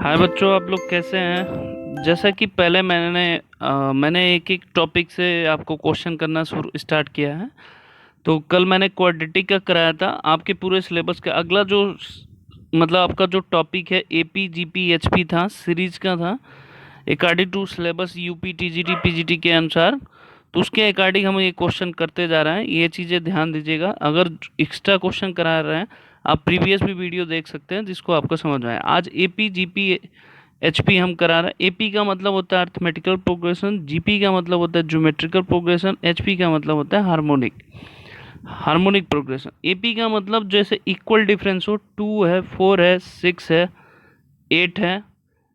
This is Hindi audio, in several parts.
हाय बच्चों, आप लोग कैसे हैं। जैसा कि पहले मैंने एक एक टॉपिक से आपको क्वेश्चन करना शुरू स्टार्ट किया है। तो कल मैंने क्वाड्रेटिक का कराया था। आपके पूरे सिलेबस का अगला जो मतलब आपका जो टॉपिक है एपी जीपी एचपी था, सीरीज का था according to syllabus UP TGT PGT के अनुसार। तो उसके अकॉर्डिंग हम ये क्वेश्चन करते जा रहे हैं। ये चीज़ें ध्यान दीजिएगा। अगर एक्स्ट्रा क्वेश्चन करा रहे हैं, आप प्रीवियस भी वीडियो देख सकते हैं जिसको आपको समझ में आए। आज एपी जीपी एचपी हम करा रहे हैं। एपी का मतलब होता है अर्थमेटिकल प्रोग्रेशन, जीपी का मतलब होता है ज्योमेट्रिकल प्रोग्रेशन, एचपी का मतलब होता है हार्मोनिक हार्मोनिक प्रोग्रेशन। एपी का मतलब जैसे इक्वल डिफरेंस हो, 2 है, 4 है, 6 है, 8 है,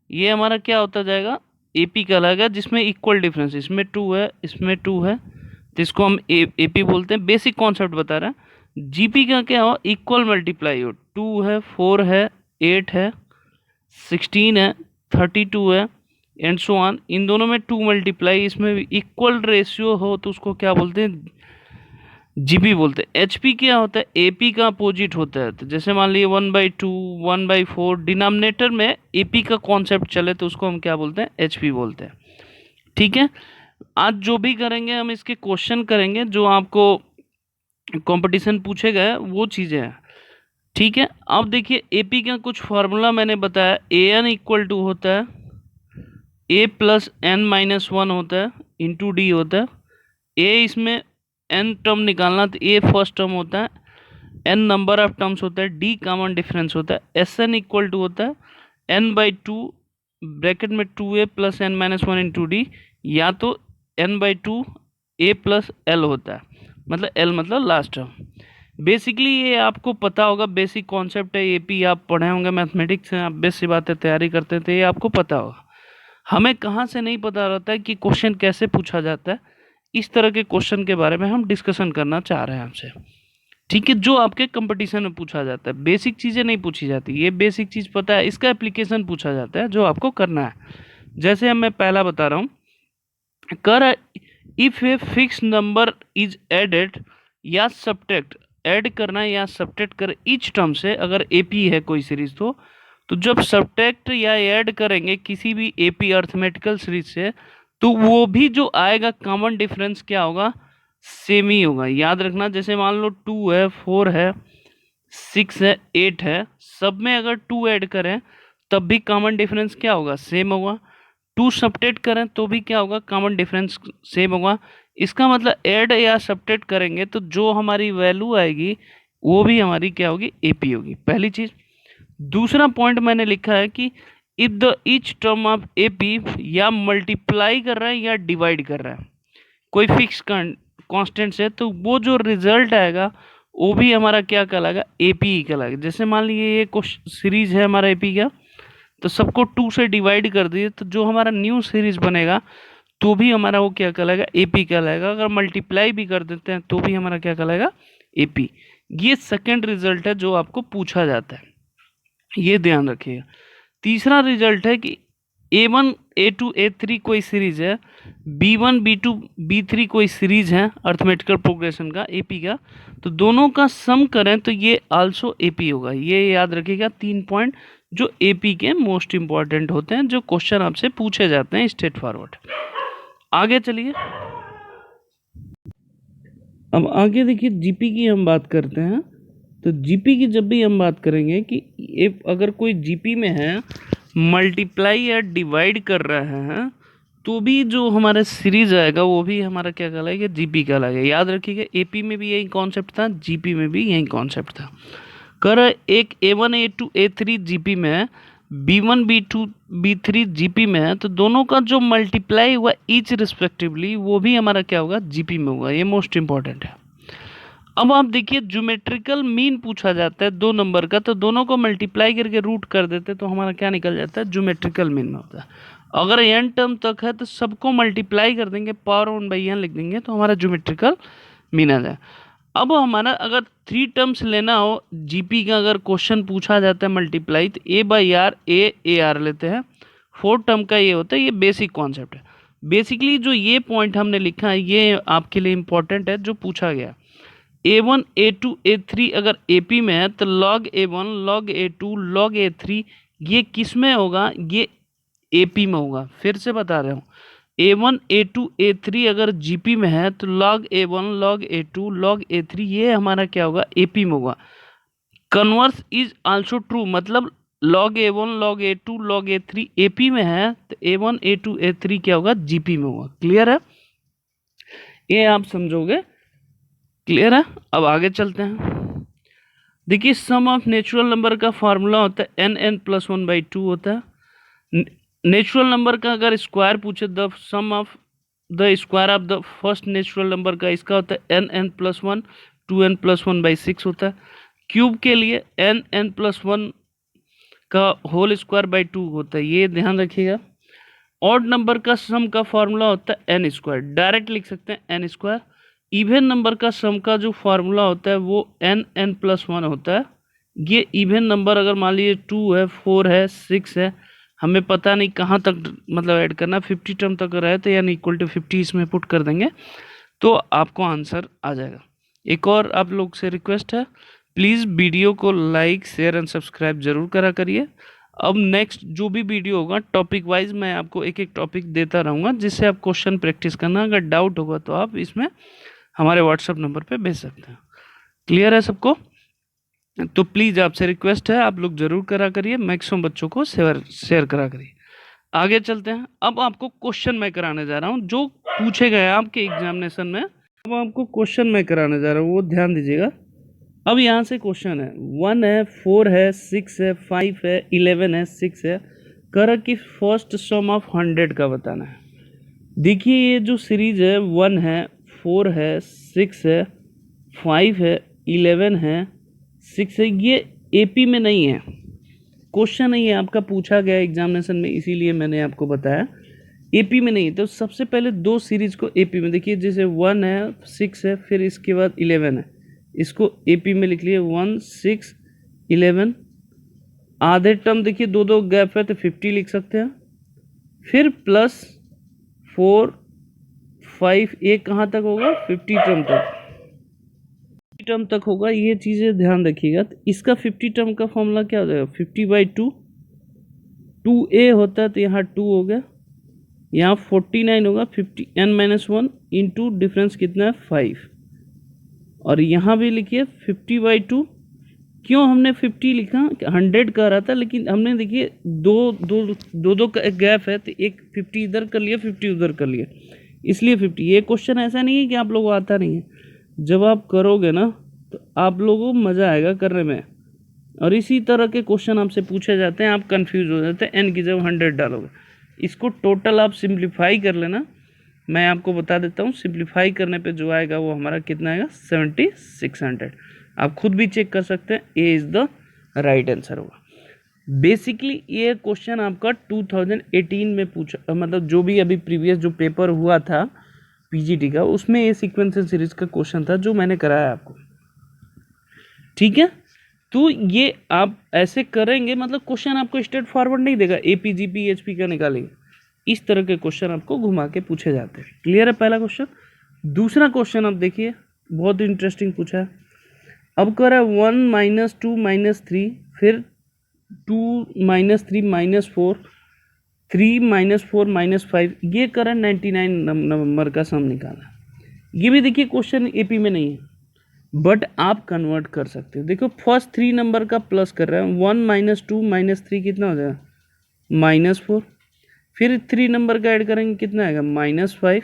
ये हमारा क्या होता जाएगा, एपी कहलाएगा। जिसमें इक्वल डिफरेंस, इसमें 2 है, इसमें 2 है, तो इसको हम एपी बोलते हैं। बेसिक कॉन्सेप्ट बता रहे हैं। जीपी का क्या हो, इक्वल मल्टीप्लाई हो, 2 है, 4 है, 8 है, 16 है, 32 है, एंड सो ऑन। इन दोनों में 2 मल्टीप्लाई, इसमें भी इक्वल रेशियो हो तो उसको क्या बोलते हैं, जीपी बोलते हैं। एचपी क्या होता है, एपी का अपोजिट होता है। तो जैसे मान लीजिए 1/2, 1/4 डिनोमिनेटर में एपी का कॉन्सेप्ट चले तो उसको हम क्या बोलते हैं, एचपी बोलते हैं। ठीक है। आज जो भी करेंगे हम इसके क्वेश्चन करेंगे, जो आपको कंपटीशन पूछेगा वो चीज़ें हैं। ठीक है। अब देखिए एपी का कुछ फार्मूला मैंने बताया। ए एन इक्वल टू होता है ए प्लस एन माइनस वन होता है इंटू डी होता है। ए इसमें एन टर्म निकालना तो ए फर्स्ट टर्म होता है, एन नंबर ऑफ टर्म्स होता है, डी कॉमन डिफरेंस होता है। एस एन इक्वल टू होता है n/2 ब्रैकेट में 2a plus n minus one into d, या तो n/2 a प्लस एल होता है, मतलब एल मतलब लास्ट टर्म। बेसिकली ये आपको पता होगा, बेसिक कॉन्सेप्ट है। एपी आप पढ़े होंगे मैथमेटिक्स से, आप बेस सी बातें तैयारी करते थे, ये आपको पता होगा। हमें कहाँ से नहीं पता रहता है कि क्वेश्चन कैसे पूछा जाता है। इस तरह के क्वेश्चन के बारे में हम डिस्कशन करना चाह रहे हैं आपसे। ठीक है। जो आपके कंपटीशन में पूछा जाता है, बेसिक चीज़ें नहीं पूछी जाती। ये बेसिक चीज़ पता है, इसका एप्लीकेशन पूछा जाता है जो आपको करना है। जैसे हम मैं पहला बता रहा हूँ, कर if a fix number is added या सब्ट्रैक्ट, ऐड करना या सब्ट्रैक्ट कर ईच टर्म से। अगर एपी है कोई सीरीज तो जब सब्ट्रैक्ट या ऐड करेंगे किसी भी एपी अर्थमेटिकल सीरीज से, तो वो भी जो आएगा कॉमन डिफरेंस क्या होगा, सेम ही होगा। याद रखना, जैसे मान लो 2 है, 4 है, 6 है, 8 है, सब में अगर 2 ऐड करें तब भी कॉमन डिफरेंस क्या होगा, सेम होगा। 2 सब्ट्रैक्ट करें तो भी क्या होगा, कॉमन डिफरेंस सेम होगा। इसका मतलब ऐड या सब्ट्रैक्ट करेंगे तो जो हमारी वैल्यू आएगी वो भी हमारी क्या होगी, एपी होगी। पहली चीज। दूसरा पॉइंट मैंने लिखा है कि if the each term of AP या मल्टीप्लाई कर रहा है या डिवाइड कर रहा है कोई फिक्स कांस्टेंट से, तो वो जो रिजल्ट आएगा वो भी हमारा क्या कहलाएगा, एपी ही कहलाएगा। जैसे मान लीजिए ये सीरीज है हमारा एपी का, तो सबको 2 से डिवाइड कर दिए तो जो हमारा न्यू सीरीज बनेगा तो भी हमारा वो क्या कहलाएगा, एपी कहलाएगा। अगर मल्टीप्लाई भी कर देते हैं तो भी हमारा क्या कहलाएगा, एपी। ये सेकंड रिजल्ट है जो आपको पूछा जाता है, ये ध्यान रखिएगा। तीसरा रिजल्ट है कि A1 A2 A3 कोई सीरीज है, B1 B2 B3 कोई सीरीज है अर्थमेटिकल प्रोग्रेशन का, एपी का, तो दोनों का सम करें तो ये आल्सो एपी होगा। ये याद रखिएगा 3 पॉइंट जो एपी के मोस्ट इंपॉर्टेंट होते हैं, जो क्वेश्चन आपसे पूछे जाते हैं स्ट्रेट फॉरवर्ड। आगे चलिए। अब आगे देखिए जीपी की हम बात करते हैं। तो जीपी की जब भी हम बात करेंगे कि अगर कोई जीपी में है, मल्टीप्लाई या डिवाइड कर रहा है, तो भी जो हमारा सीरीज आएगा वो भी हमारा क्या कहलाएगा, जीपी कहलाएगा। याद रखिएगा एपी में भी यही कॉन्सेप्ट था, जीपी में भी यही कॉन्सेप्ट था। कर एक A1 A2 A3 जीपी में है, B1 B2 B3 जीपी में है, तो दोनों का जो मल्टीप्लाई हुआ ईच रिस्पेक्टिवली वो भी हमारा क्या होगा, जीपी में होगा। ये मोस्ट इंपॉर्टेंट है। अब आप देखिए ज्योमेट्रिकल मीन पूछा जाता है 2 नंबर का, तो दोनों को मल्टीप्लाई करके रूट कर देते तो हमारा क्या निकल जाता है, ज्योमेट्रिकल मीन में होता है। अगर n टर्म तक है तो सबको मल्टीप्लाई कर देंगे, पावर 1/n लिख देंगे तो हमारा ज्योमेट्रिकल मीन आ जाए। अब हमारा अगर 3 टर्म्स लेना हो जीपी का, अगर क्वेश्चन पूछा जाता है मल्टीप्लाई, तो a/r लेते हैं। 4 टर्म का ये होता है, ये बेसिक कॉन्सेप्ट है। बेसिकली जो ये पॉइंट हमने लिखा है ये आपके लिए इंपॉर्टेंट है, जो पूछा गया। A1 A2 A3 अगर AP में है तो log A1 log A2 log A3 ये किस में होगा, ये एपी में होगा। फिर से बता रहा हूँ, A1 A2 A3 अगर जीपी में है तो log A1 log A2 log A3 ये हमारा क्या होगा, एपी में होगा। कन्वर्स इज आल्सो ट्रू, मतलब log A1 log A2 log A3 AP में है तो A1 A2 A3 क्या होगा, जीपी में होगा। क्लियर है, ये आप समझोगे। क्लियर है, अब आगे चलते हैं। देखिए सम ऑफ नेचुरल नंबर का फॉर्मूला होता है n+1/2 होता है। नेचुरल नंबर का अगर स्क्वायर पूछे, the sum of the square of the first natural number का इसका होता है n+1, 2n+1/6 होता है। क्यूब के लिए n+1 का होल स्क्वायर बाई 2 होता है, ये ध्यान रखिएगा। ऑड नंबर का सम का फॉर्मूला होता है n स्क्वायर, डायरेक्ट लिख सकते हैं n स्क्वायर। इवन नंबर का सम का जो फार्मूला होता है वो n+1 होता है। ये इवन नंबर अगर मान लीजिए 2 है, 4 है, 6 है, हमें पता नहीं कहाँ तक मतलब ऐड करना, 50 टर्म तक रहे तो यानी इक्वल टू 50 इसमें पुट कर देंगे तो आपको आंसर आ जाएगा। एक और आप लोग से रिक्वेस्ट है, प्लीज़ वीडियो को लाइक शेयर एंड सब्सक्राइब जरूर करा करिए। अब नेक्स्ट जो भी वीडियो होगा टॉपिक वाइज मैं आपको एक एक टॉपिक देता रहूँगा, जिससे आप क्वेश्चन प्रैक्टिस करना। अगर डाउट होगा तो आप इसमें हमारे व्हाट्सएप नंबर पे भेज सकते हैं। क्लियर है सबको? तो प्लीज़ आपसे रिक्वेस्ट है, आप लोग जरूर करा करिए, मैक्सिमम बच्चों को शेयर करा करिए। आगे चलते हैं। अब आपको क्वेश्चन मैं कराने जा रहा हूँ जो पूछे गए आपके एग्जामिनेशन में। अब आपको क्वेश्चन मैं कराने जा रहा हूँ, वो ध्यान दीजिएगा। अब यहाँ से क्वेश्चन है, 1 है, 4 है, 6 है, 5 है, 11 है, 6 है, कर की फर्स्ट सम ऑफ 100 का बताना है। देखिए ये जो सीरीज है 1 है, 4 है, 6 है, 5 है, 11 है, 6 है, ये एपी में नहीं है। क्वेश्चन नहीं है आपका, पूछा गया एग्जामिनेशन में, इसीलिए मैंने आपको बताया एपी में नहीं। तो सबसे पहले दो सीरीज को एपी में देखिए, जैसे 1 है, 6 है, फिर इसके बाद 11 है, इसको एपी में लिख लिए 1 6 11। आधे टर्म देखिए दो दो गैप है तो 50 लिख सकते हैं। फिर प्लस 4 5, एक कहाँ तक होगा, 50 टर्म तक, 50 टर्म तक होगा। ये चीज़ें ध्यान रखिएगा। तो इसका 50 टर्म का फॉर्मूला क्या हो जाएगा, 50/2, 2a होता है तो यहाँ 2 हो गया, यहाँ 49 होगा, 50 n-1 इंटू डिफरेंस कितना है 5, और यहाँ भी लिखिए 50/2। क्यों हमने 50 लिखा, 100 कह रहा था, लेकिन हमने देखिए दो का एक गैप है तो एक 50 इधर कर लिया, 50 उधर कर लिया, इसलिए 50। ये क्वेश्चन ऐसा नहीं है कि आप लोगों को आता नहीं है, जब आप करोगे ना तो आप लोगों को मज़ा आएगा करने में। और इसी तरह के क्वेश्चन आपसे पूछे जाते हैं, आप कंफ्यूज हो जाते हैं, एन की जगह 100 डालोगे। इसको टोटल आप सिंप्लीफाई कर लेना, मैं आपको बता देता हूँ। सिंप्लीफाई करने पे जो आएगा वो हमारा कितना आएगा, 7600। आप खुद भी चेक कर सकते हैं, A is the right answer होगा। बेसिकली ये क्वेश्चन आपका 2018 में पूछा, मतलब जो भी अभी प्रीवियस जो पेपर हुआ था पीजीटी का, उसमें ये सीक्वेंस सीरीज का क्वेश्चन था जो मैंने कराया आपको। ठीक है, तो ये आप ऐसे करेंगे, मतलब क्वेश्चन आपको स्ट्रेट फॉरवर्ड नहीं देगा एपीजीपी एचपी का निकालेंगे, इस तरह के क्वेश्चन आपको घुमा के पूछे जाते हैं। क्लियर है पहला क्वेश्चन। दूसरा क्वेश्चन आप देखिए, बहुत इंटरेस्टिंग पूछा है। अब कर रहा है 1 - 2 - 3, फिर 2 - 3 - 4, 3 - 4 - 5, ये कर रहा है 99 नंबर का सम निकालना। ये भी देखिए क्वेश्चन एपी में नहीं है, बट आप कन्वर्ट कर सकते हो। देखो फर्स्ट 3 नंबर का प्लस कर रहे हैं, 1 - 2 - 3 कितना हो जाएगा, -4। फिर 3 नंबर का ऐड करेंगे कितना आएगा, -5।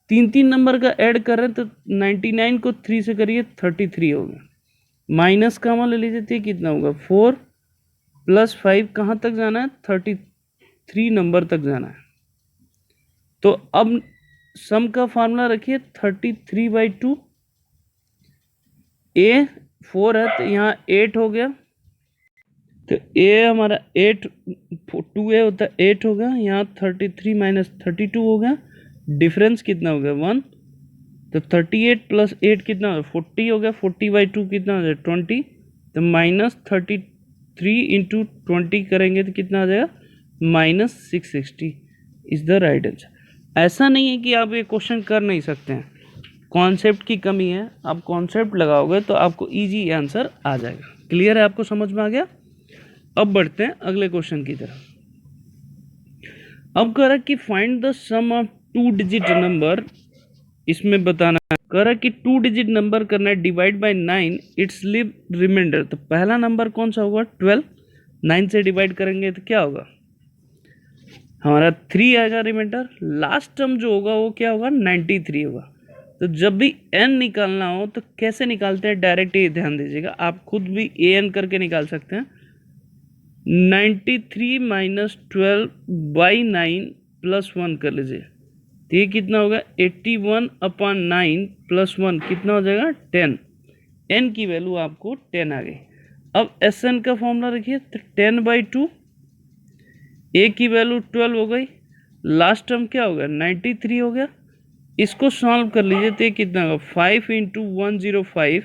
3 नंबर का ऐड कर रहे हैं तो 99 को 3 से करिए 33 होगा, माइनस का मान ले लीजिए तो कितना होगा 4 + 5, कहाँ तक जाना है, 33 नंबर तक जाना है। तो अब सम का फार्मूला रखिए 33/2, ए 4 है तो यहाँ 8 हो गया, तो ए हमारा 8, 2a होता है 8 होगा, यहाँ 33 - 32 हो गया, डिफरेंस कितना हो गया 1, तो 38 + 8 कितना हो गया 40 हो गया, 40/2 कितना हो जाएगा 20, तो -33 इंटू 20 करेंगे तो कितना आ जाएगा, -660 इज़ द राइट आंसर। ऐसा नहीं है कि आप ये क्वेश्चन कर नहीं सकते हैं, कॉन्सेप्ट की कमी है, आप कॉन्सेप्ट लगाओगे तो आपको ईजी आंसर आ जाएगा। क्लियर है, आपको समझ में आ गया। अब बढ़ते हैं अगले क्वेश्चन की तरफ। अब कह रहा कि find the sum of 2 digit number, इसमें बताना है। कह रहा कि 2 डिजिट नंबर करना है, divide by 9 it's leave remainder. तो पहला नंबर कौन सा होगा? 12। 9 से डिवाइड करेंगे तो क्या होगा हमारा? 3 आएगा रिमाइंडर। लास्ट टर्म जो होगा वो क्या होगा? 93 होगा। तो जब भी n निकालना हो तो कैसे निकालते हैं? डायरेक्ट ये ध्यान दीजिएगा, आप खुद भी an करके निकाल सकते हैं। 93 माइनस 12 बाई 9 प्लस 1 कर लीजिए, तो ये कितना होगा? 81 अपॉन 9 प्लस 1 कितना हो जाएगा? 10। n की वैल्यू आपको 10 आ गई। अब Sn का फॉर्मूला रखिए, तो 10/2, a की वैल्यू 12 हो गई, लास्ट टर्म क्या हो गया? 93 हो गया। इसको सॉल्व कर लीजिए तो ये कितना होगा? 5 इंटू 105,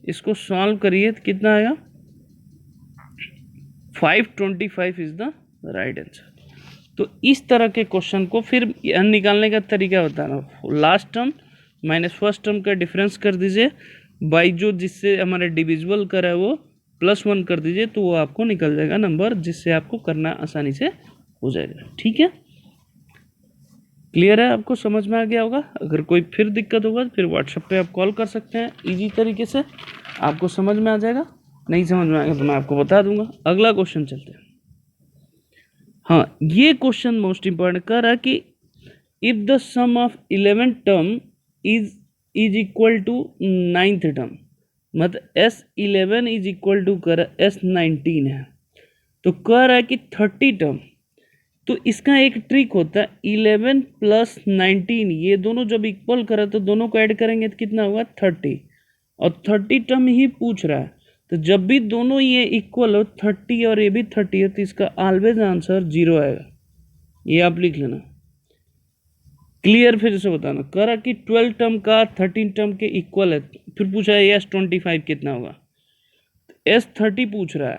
इसको सॉल्व करिए तो कितना आएगा? 525 इज द राइट आंसर। तो इस तरह के क्वेश्चन को फिर निकालने का तरीका बता रहा हूँ। Last term minus first term का डिफरेंस कर दीजिए, बाई जो जिससे हमारे डिविजिबल कर है वो +1 कर दीजिए, तो वो आपको निकल जाएगा नंबर, जिससे आपको करना आसानी से हो जाएगा। ठीक है, क्लियर है? आपको समझ में आ गया होगा। अगर कोई फिर दिक्कत होगा तो फिर व्हाट्सएप पे आप कॉल कर सकते हैं, इजी तरीके से आपको समझ में आ जाएगा। नहीं समझ में आएगा तो मैं आपको बता दूंगा। अगला क्वेश्चन चलते हैं। हाँ, ये क्वेश्चन मोस्ट इंपॉर्टेंट कर रहा है कि if the sum of 11 term is equal to 9th term, मतलब S11 इज इक्वल टू कर S19 है, तो कह रहा है कि 30 टर्म। तो इसका एक ट्रिक होता है, 11 प्लस 19, ये दोनों जब इक्वल करें तो दोनों को ऐड करेंगे तो कितना होगा? 30। और 30 टर्म ही पूछ रहा है, तो जब भी दोनों ये इक्वल हो, 30 और ये भी 30 हो, तो इसका ऑलवेज आंसर 0 आएगा। ये आप लिख लेना। क्लियर? फिर से बताना। कह रहा कि 12 टर्म का 13 टर्म के इक्वल है, फिर पूछा है S25 कितना होगा? S30 पूछ रहा है,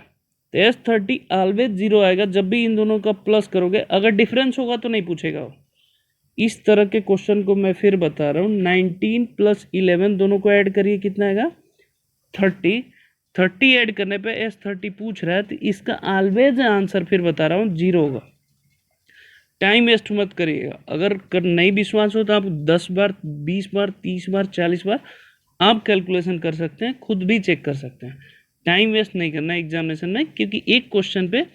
तो S30 ऑलवेज 0 आएगा जब भी इन दोनों का प्लस करोगे। अगर डिफरेंस होगा तो नहीं पूछेगा वो। इस तरह के क्वेश्चन को मैं फिर बता रहा हूँ। 19 प्लस 11 दोनों को ऐड करिए, कितना आएगा? 30। 30 ऐड करने पे S30 पूछ रहा है, तो इसका ऑलवेज आंसर फिर बता रहा हूँ 0 होगा। टाइम वेस्ट मत करिएगा। अगर नहीं विश्वास हो तो आप 10 बार, 20 बार, 30 बार, 40 बार आप कैलकुलेशन कर सकते हैं, खुद भी चेक कर सकते हैं। टाइम वेस्ट नहीं करना एग्जामिनेशन में, क्योंकि एक क्वेश्चन पे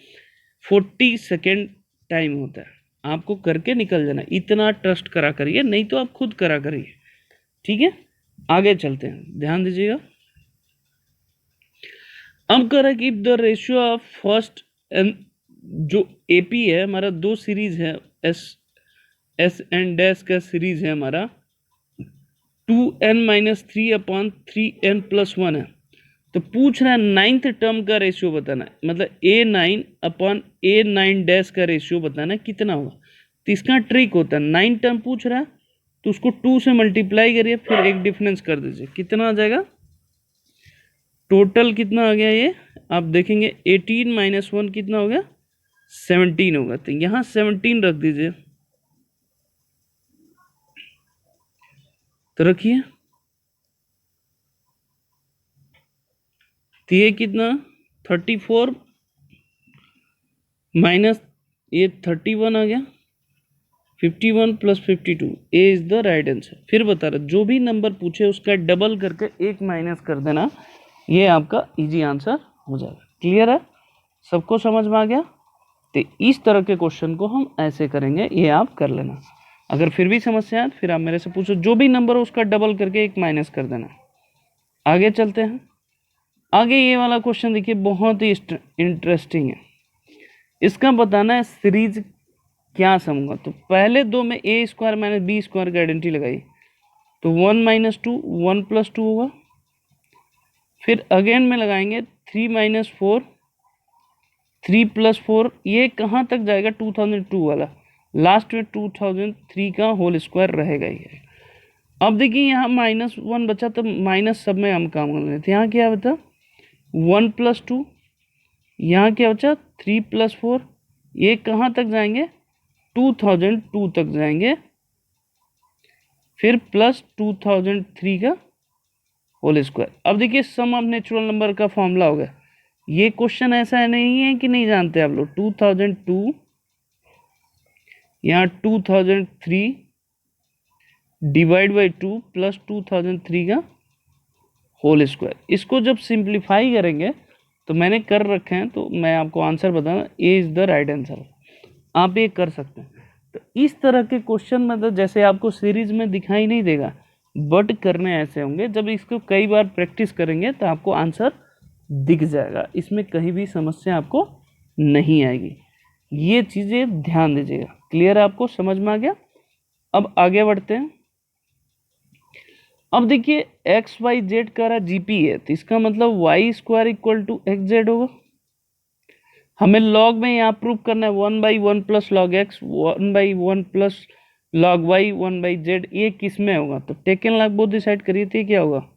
40 सेकेंड टाइम होता है। आपको करके निकल जाना, इतना ट्रस्ट करा करिए, नहीं तो आप खुद करा करिए। ठीक है, आगे चलते हैं, ध्यान दीजिएगा। अब कह रहा है कि if the ratio of first and जो एपी है हमारा, दो सीरीज है, एस एन डैश का सीरीज है हमारा, 2n-3/3n+1 है। तो पूछ रहा है 9th टर्म का रेशियो बताना है, मतलब A9/A9 डैश का रेशियो बताना है कितना होगा। तो इसका ट्रिक होता है, 9 टर्म पूछ रहा है तो उसको 2 से मल्टीप्लाई करिए, फिर एक डिफरेंस कर दीजिए, कितना आ जाएगा? टोटल कितना आ गया ये आप देखेंगे, 18 - 1 कितना हो गया? 17 होगा। तो यहाँ 17 रख दीजिए, तो रखिए, तो ये कितना? 34 माइनस ये 31 आ गया, 51 + 52, ए इज द राइट आंसर। फिर बता रहा, जो भी नंबर पूछे उसका डबल करके एक माइनस कर देना, ये आपका इजी आंसर हो जाएगा। क्लियर है? सबको समझ में आ गया? तो इस तरह के क्वेश्चन को हम ऐसे करेंगे, ये आप कर लेना। अगर फिर भी समस्या है फिर आप मेरे से पूछो, जो भी नंबर हो उसका डबल करके एक माइनस कर देना। आगे चलते हैं। आगे ये वाला क्वेश्चन देखिए, बहुत ही इंटरेस्टिंग है। इसका बताना है सीरीज क्या सम होगा। तो पहले दो में a² - b² की आइडेंटिटी लगाई, तो 1 - 2 1 + 2 होगा। फिर अगेन में लगाएंगे 3 - 4 3 + 4, ये कहाँ तक जाएगा? 2002 वाला, लास्ट में 2003 का होल स्क्वायर रहेगा ही। अब देखिए यहाँ -1 बचा, तो माइनस सब में हम काम कर लेते हैं। यहाँ क्या बता? 1 + 2, यहाँ क्या बचा? 3 + 4, ये कहाँ तक जाएंगे? 2002 तक जाएंगे, फिर प्लस 2003 का होल स्क्वायर। अब देखिए सम ऑफ नेचुरल नंबर का फॉर्मूला हो गया, ये क्वेश्चन ऐसा नहीं है कि नहीं जानते आप लोग। 2002 यहाँ 2003 डिवाइड बाई 2 प्लस 2003 का होल स्क्वायर। इसको जब सिंप्लीफाई करेंगे तो मैंने कर रखे हैं, तो मैं आपको आंसर बताऊँ, A is the right answer. आप ये कर सकते हैं। तो इस तरह के क्वेश्चन मतलब जैसे आपको सीरीज में दिखाई नहीं देगा, बट करने ऐसे होंगे, जब इसको कई बार प्रैक्टिस करेंगे तो आपको आंसर दिख जाएगा, इसमें कहीं भी समस्या आपको नहीं आएगी। ये चीज़ें ध्यान दीजिएगा। क्लियर है, आपको समझ में आ गया। अब आगे बढ़ते हैं। अब देखिए एक्स वाई जेड का रहा जीपी है, तो इसका मतलब y square equal to x z होगा। हमें लॉग में यहाँ प्रूव करना है 1/1 plus log x 1/1 plus log y 1/z। ये किस में होगा? तो टेकन लॉग बोथ डिसाइड करिए थे, क्या होगा?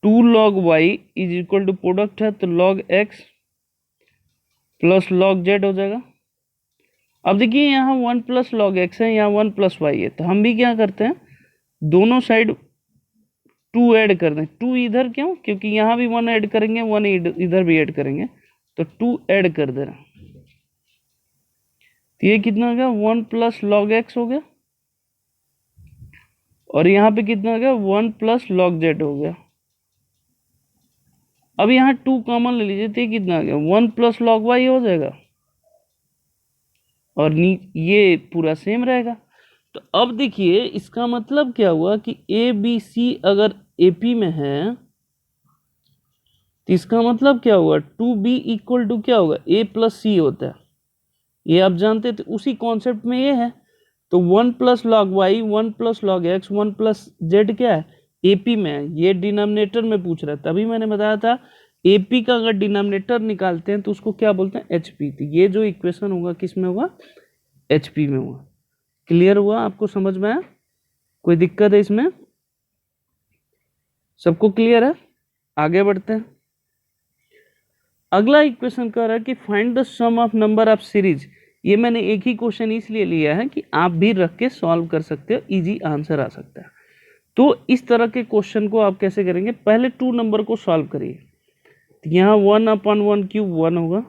2 log y is equal to product है तो log x plus log z हो जाएगा। अब देखिए यहाँ 1 प्लस लॉग एक्स है, यहाँ 1 प्लस वाई है, तो हम भी क्या करते हैं, दोनों साइड 2 ऐड कर दें। 2 इधर क्यों? क्योंकि यहाँ भी 1 ऐड करेंगे, 1 इधर भी ऐड करेंगे, तो 2 ऐड कर दे रहे हैं। तो ये कितना हो गया? 1 प्लस लॉग एक्स हो गया, और यहाँ पे कितना हो गया? 1 प्लस लॉग जेड हो गया। अब यहाँ 2 कॉमन ले लीजिए, तो ये कितना आ गया? 1 प्लस लॉग वाई हो जाएगा, और ये पूरा सेम रहेगा। तो अब देखिए इसका मतलब क्या हुआ कि ए बी सी अगर एपी में है, तो इसका मतलब क्या हुआ? 2b इक्वल टू क्या होगा? a प्लस सी होता है। ये आप जानते थे, उसी कॉन्सेप्ट में ये है। तो 1 plus log y 1 plus log x 1 plus z क्या है? एपी में है। ये डिनोमिनेटर में पूछ रहा है, तभी मैंने बताया था एपी का अगर डिनोमिनेटर निकालते हैं तो उसको क्या बोलते हैं? एचपी। तो ये जो इक्वेशन होगा किस में होगा? एचपी में होगा। क्लियर हुआ? आपको समझ में आया? कोई दिक्कत है इसमें? सबको क्लियर है? आगे बढ़ते हैं। अगला इक्वेशन कह रहा है कि find the sum of number of series. ये मैंने एक ही क्वेश्चन इसलिए लिया है कि आप भी रख के सॉल्व कर सकते हो, इजी आंसर आ सकता है। तो इस तरह के क्वेश्चन को आप कैसे करेंगे? पहले 2 नंबर को सॉल्व करिए। यहाँ 1/1 क्यूब 1 होगा,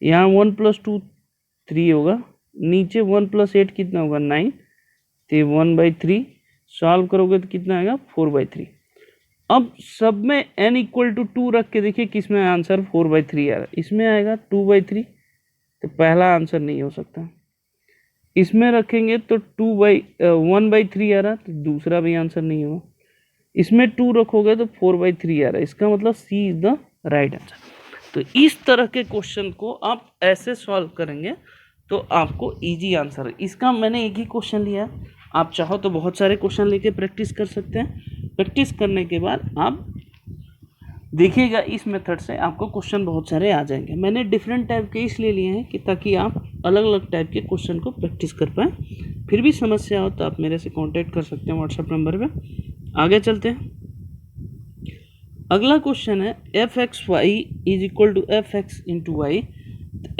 यहाँ 1 प्लस 2 3 होगा, नीचे 1 प्लस 8 कितना होगा? 9, तो 1/3 सॉल्व करोगे तो कितना आएगा? 4/3। अब सब में n इक्वल टू 2 रख के देखिए किस में आंसर 4/3 आ रहा है। इसमें आएगा 2/3, तो पहला आंसर नहीं हो सकता। इसमें रखेंगे तो 1/3 आ रहा है, तो दूसरा भी आंसर नहीं होगा। इसमें 2 रखोगे तो 4/3 आ रहा है, इसका मतलब सी इज द राइट आंसर। तो इस तरह के क्वेश्चन को आप ऐसे सॉल्व करेंगे तो आपको इजी आंसर। इसका मैंने एक ही क्वेश्चन लिया है, आप चाहो तो बहुत सारे क्वेश्चन लेके प्रैक्टिस कर सकते हैं। प्रैक्टिस करने के बाद आप देखिएगा इस मेथड से आपको क्वेश्चन बहुत सारे आ जाएंगे। मैंने डिफरेंट टाइप के इसलिए लिए हैं कि ताकि आप अलग अलग टाइप के क्वेश्चन को प्रैक्टिस कर पाएँ। फिर भी समस्या हो तो आप मेरे से कांटेक्ट कर सकते हैं व्हाट्सएप नंबर पे। आगे चलते हैं। अगला क्वेश्चन है f x y is equal to f x into y.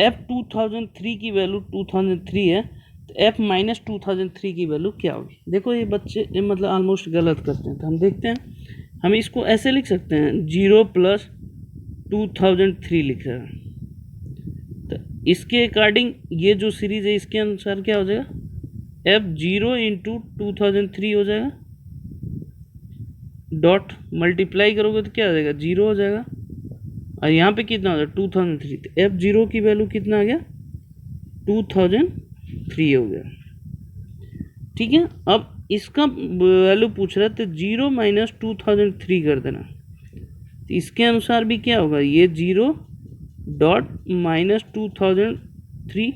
F 2003 की वैल्यू 2003 है, तो एफ माइनस 2003 की वैल्यू क्या होगी? देखो ये बच्चे मतलब ऑलमोस्ट गलत करते हैं, तो हम देखते हैं। हम इसको ऐसे लिख सकते हैं 0 प्लस 2003 लिख रहे हैं, तो इसके अकॉर्डिंग ये जो सीरीज है इसके अनुसार क्या हो जाएगा? एफ 0 इंटू 2003 हो जाएगा, डॉट मल्टीप्लाई करोगे तो क्या हो जाएगा? 0 हो जाएगा, और यहाँ पे कितना हो जाएगा? 2003। तो एफ 0 की वैल्यू कितना आ गया? 2003 हो गया। ठीक है, अब इसका वैल्यू पूछ रहा है, तो 0 माइनस 2003 कर देना। तो इसके अनुसार भी क्या होगा? ये 0 डॉट माइनस 2003,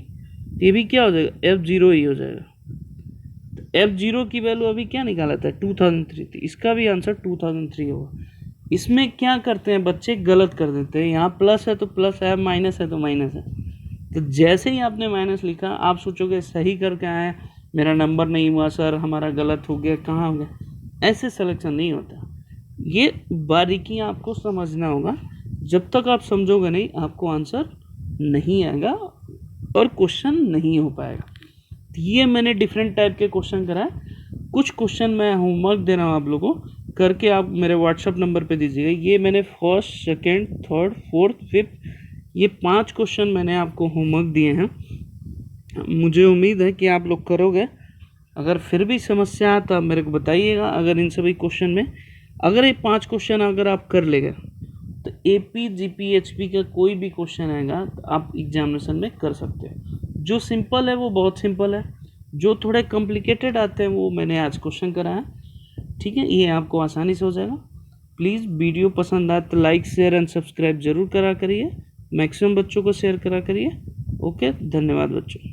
ये भी क्या हो जाएगा? एफ 0 ही हो जाएगा। एफ 0 की वैल्यू अभी क्या निकाला था? 2003, तो इसका भी आंसर 2003 होगा। इसमें क्या करते हैं बच्चे? गलत कर देते हैं। यहाँ प्लस है तो प्लस है, माइनस है तो माइनस है। तो जैसे ही आपने माइनस लिखा आप सोचोगे सही करके आए, मेरा नंबर नहीं हुआ सर, हमारा गलत हो गया, कहाँ हो गया। ऐसे सिलेक्शन नहीं होता। ये बारीकियाँ आपको समझना होगा। जब तक आप समझोगे नहीं आपको आंसर नहीं आएगा और क्वेश्चन नहीं हो पाएगा। ये मैंने डिफरेंट टाइप के क्वेश्चन कराए। कुछ क्वेश्चन मैं होमवर्क दे रहा हूँ आप लोगों को, करके आप मेरे व्हाट्सअप नंबर पे दीजिएगा। ये मैंने first, second, third, fourth, fifth, ये 5 क्वेश्चन मैंने आपको होमवर्क दिए हैं। मुझे उम्मीद है कि आप लोग करोगे। अगर फिर भी समस्या तो आप मेरे को बताइएगा। अगर इन सभी क्वेश्चन में अगर ये 5 क्वेश्चन अगर आप कर लेंगे तो AP, GP, HP का कोई भी क्वेश्चन आएगा तो आप एग्जामिनेशन में कर सकते हो। जो सिंपल है वो बहुत सिंपल है, जो थोड़े कॉम्प्लिकेटेड आते हैं वो मैंने आज क्वेश्चन कराया। ठीक है, ये आपको आसानी से हो जाएगा। प्लीज़ वीडियो पसंद आए तो लाइक, शेयर एंड सब्सक्राइब जरूर करा करिए। मैक्सिमम बच्चों को शेयर करा करिए। ओके, धन्यवाद बच्चों।